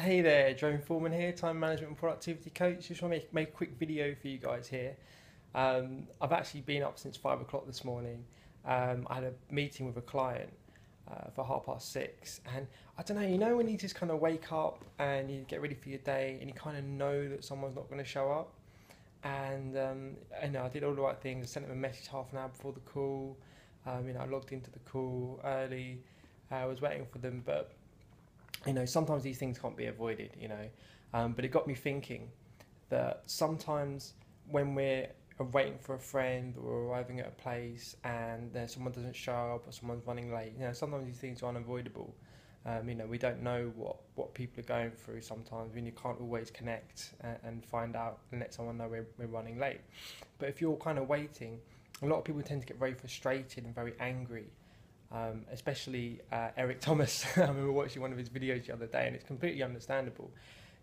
Hey there, Drone Foreman here, time management and productivity coach. Just want to make a quick video for you guys here. I've actually been up since 5 o'clock this morning. I had a meeting with a client for 6:30, and I don't know, when you just kind of wake up and you get ready for your day and you kind of know that someone's not going to show up. And I did all the right things. I sent them a message half an hour before the call. I logged into the call early. I was waiting for them, but sometimes these things can't be avoided, but it got me thinking that sometimes when we're waiting for a friend or arriving at a place and someone doesn't show up or someone's running late, sometimes these things are unavoidable. We don't know what people are going through sometimes when you can't always connect and find out and let someone know we're running late. But if you're kind of waiting, a lot of people tend to get very frustrated and very angry. Especially Eric Thomas. I remember watching one of his videos the other day, and it's completely understandable.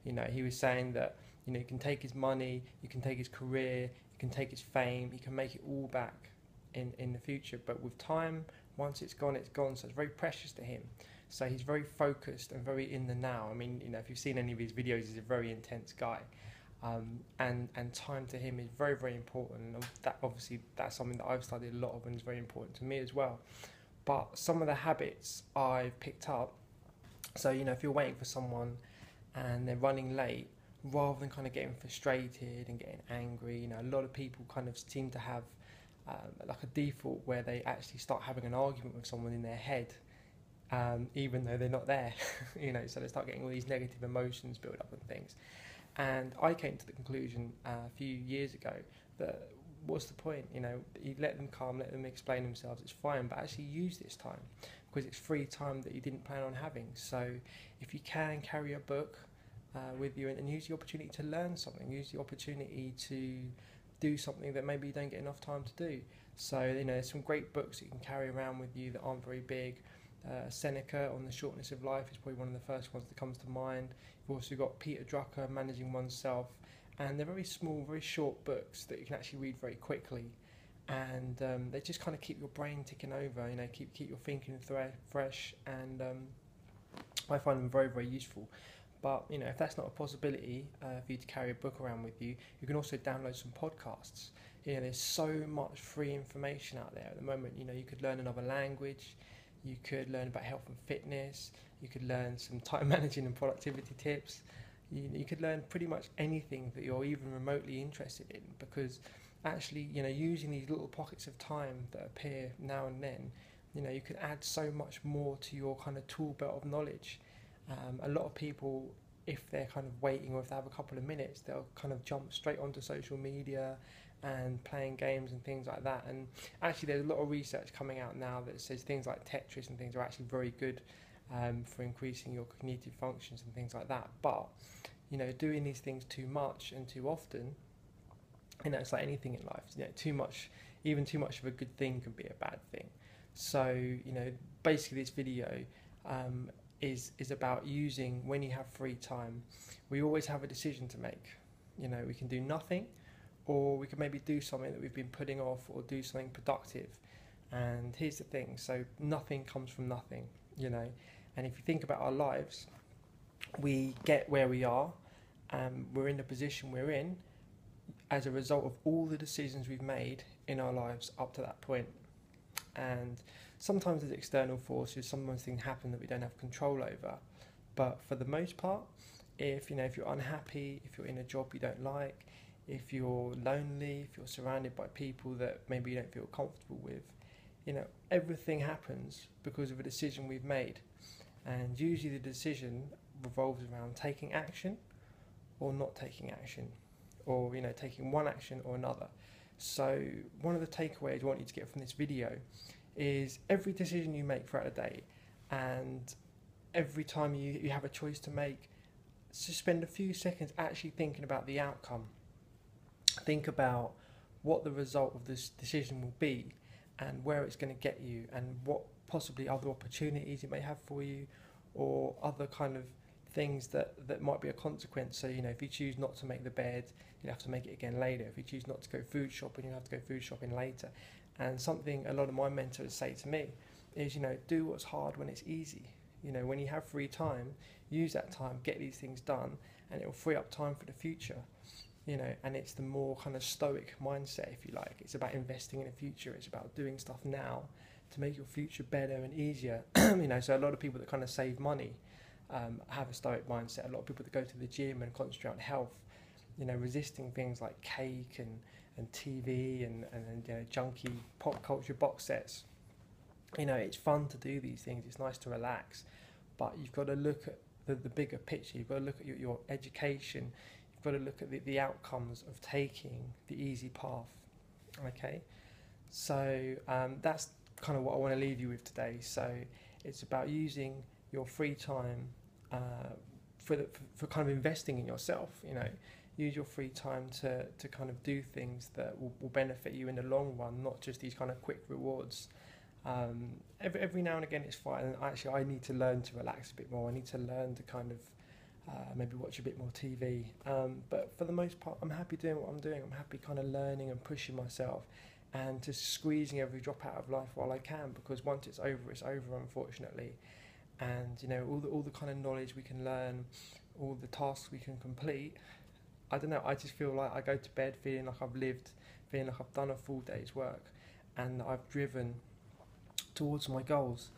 He was saying that you can take his money, you can take his career, you can take his fame, you can make it all back in the future. But with time, once it's gone, it's gone. So it's very precious to him. So he's very focused and very in the now. I mean, if you've seen any of his videos, he's a very intense guy. And time to him is very, very important. And that's something that I've studied a lot of and is very important to me as well. But some of the habits I've picked up, so if you're waiting for someone and they're running late, rather than kind of getting frustrated and getting angry, a lot of people kind of seem to have like a default where they actually start having an argument with someone in their head, even though they're not there, so they start getting all these negative emotions built up and things. And I came to the conclusion a few years ago that what's the point? You let them calm, let them explain themselves, it's fine, but actually use this time because it's free time that you didn't plan on having. So if you can, carry a book with you and use the opportunity to learn something, use the opportunity to do something that maybe you don't get enough time to do. So there's some great books that you can carry around with you that aren't very big. Seneca on the shortness of life is probably one of the first ones that comes to mind. You've also got Peter Drucker, Managing Oneself. And they're very small, very short books that you can actually read very quickly, and they just kind of keep your brain ticking over. Keep your thinking fresh, and I find them very, very useful. But if that's not a possibility for you to carry a book around with you, you can also download some podcasts. There's so much free information out there at the moment. You could learn another language, you could learn about health and fitness, you could learn some time managing and productivity tips. You could learn pretty much anything that you're even remotely interested in, because actually, using these little pockets of time that appear now and then, you could add so much more to your kind of tool belt of knowledge. A lot of people, if they're kind of waiting or if they have a couple of minutes, they'll kind of jump straight onto social media and playing games and things like that. And actually, there's a lot of research coming out now that says things like Tetris and things are actually very good for increasing your cognitive functions and things like that. But doing these things too much and too often, it's like anything in life. Too much of a good thing can be a bad thing. So basically this video is about using when you have free time. We always have a decision to make. We can do nothing, or we can maybe do something that we've been putting off, or do something productive. And here's the thing, so nothing comes from nothing, and if you think about our lives, we get where we are, and we're in the position we're in as a result of all the decisions we've made in our lives up to that point. And sometimes there's external forces, sometimes things happen that we don't have control over, but for the most part, if you're unhappy, if you're in a job you don't like, if you're lonely, if you're surrounded by people that maybe you don't feel comfortable with, everything happens because of a decision we've made. And usually the decision revolves around taking action or not taking action, or taking one action or another. So one of the takeaways I want you to get from this video is every decision you make throughout the day, and every time you have a choice to make, just spend a few seconds actually thinking about the outcome. Think about what the result of this decision will be and where it's going to get you, and what possibly other opportunities it may have for you, or other kind of things that might be a consequence. So if you choose not to make the bed, you'll have to make it again later. If you choose not to go food shopping, you'll have to go food shopping later. And something a lot of my mentors say to me is, do what's hard when it's easy. You know, when you have free time, use that time, get these things done, and it will free up time for the future. You know, and it's the more kind of stoic mindset, if you like. It's about investing in the future. It's about doing stuff now to make your future better and easier. You know, so a lot of people that kind of save money have a stoic mindset. A lot of people that go to the gym and concentrate on health, you know, resisting things like cake and TV and you know, junky pop culture box sets. You know, it's fun to do these things. It's nice to relax, but you've got to look at the bigger picture. You've got to look at your education. Got to look at the outcomes of taking the easy path. Okay, so that's kind of what I want to leave you with today. So it's about using your free time for kind of investing in yourself. You know, use your free time to kind of do things that will benefit you in the long run, not just these kind of quick rewards. Every now and again it's fine. And actually, I need to learn to relax a bit more. I need to learn to kind of maybe watch a bit more TV, but for the most part I'm happy doing what I'm doing. I'm happy kind of learning and pushing myself and just squeezing every drop out of life while I can, because once it's over, unfortunately. And you know, all the kind of knowledge we can learn, all the tasks we can complete, I don't know, I just feel like I go to bed feeling like I've lived, feeling like I've done a full day's work and I've driven towards my goals.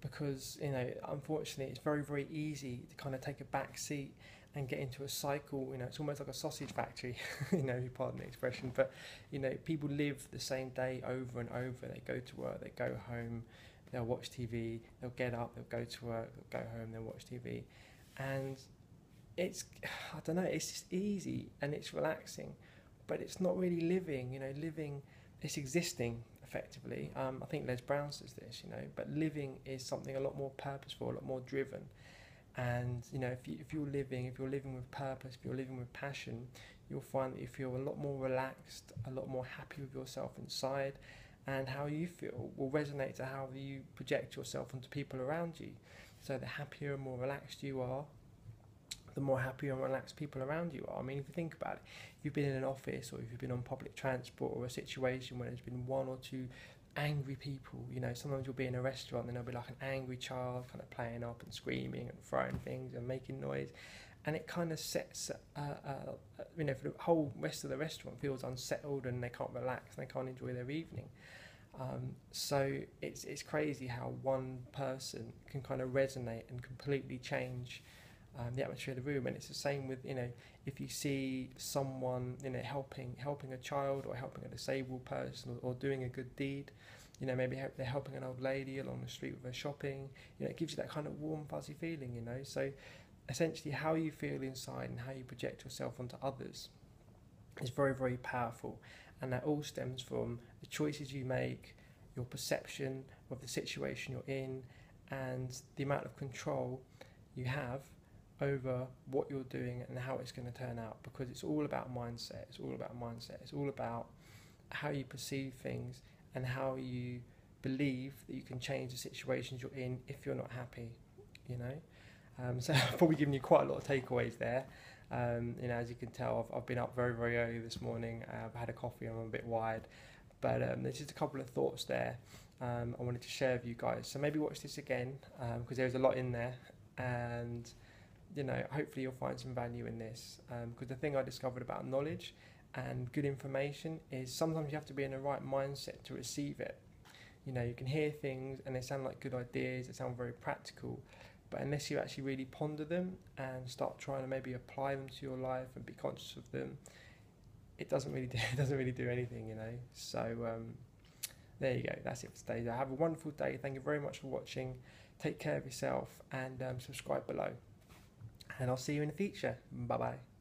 Because, you know, unfortunately it's very, very easy to kind of take a back seat and get into a cycle. You know, it's almost like a sausage factory, you know, pardon the expression, but you know, people live the same day over and over. They go to work, they go home, they'll watch TV, they'll get up, they'll go to work, they'll go home, they'll watch TV. And it's, I don't know, it's just easy and it's relaxing, but it's not really living. You know, living, it's existing effectively. I think Les Brown says this, you know, but living is something a lot more purposeful, a lot more driven. And you know, if you're living with purpose, if you're living with passion, you'll find that you feel a lot more relaxed, a lot more happy with yourself inside, and how you feel will resonate to how you project yourself onto people around you. So the happier and more relaxed you are, the more happier and relaxed people around you are. I mean, if you think about it, if you've been in an office or if you've been on public transport or a situation where there's been one or two angry people, you know, sometimes you'll be in a restaurant and there'll be like an angry child kind of playing up and screaming and throwing things and making noise, and it kind of sets, you know, for the whole rest of the restaurant feels unsettled and they can't relax and they can't enjoy their evening. So it's crazy how one person can kind of resonate and completely change the atmosphere of the room. And it's the same with, you know, if you see someone, you know, helping a child or helping a disabled person or doing a good deed, you know, maybe they're helping an old lady along the street with her shopping, you know, it gives you that kind of warm, fuzzy feeling, you know. So essentially how you feel inside and how you project yourself onto others is very, very powerful. And that all stems from the choices you make, your perception of the situation you're in, and the amount of control you have over what you're doing and how it's going to turn out. Because it's all about mindset. It's all about how you perceive things and how you believe that you can change the situations you're in if you're not happy, you know. So I've probably given you quite a lot of takeaways there. You know, as you can tell, I've been up very, very early this morning. I've had a coffee and I'm a bit wired, but there's just a couple of thoughts there I wanted to share with you guys. So maybe watch this again, because there's a lot in there, and you know, hopefully you'll find some value in this, because the thing I discovered about knowledge and good information is sometimes you have to be in the right mindset to receive it. You know, you can hear things and they sound like good ideas, they sound very practical, but unless you actually really ponder them and start trying to maybe apply them to your life and be conscious of them, it doesn't really do anything, you know. So there you go, that's it for today. Have a wonderful day. Thank you very much for watching. Take care of yourself and subscribe below. And I'll see you in the future. Bye bye.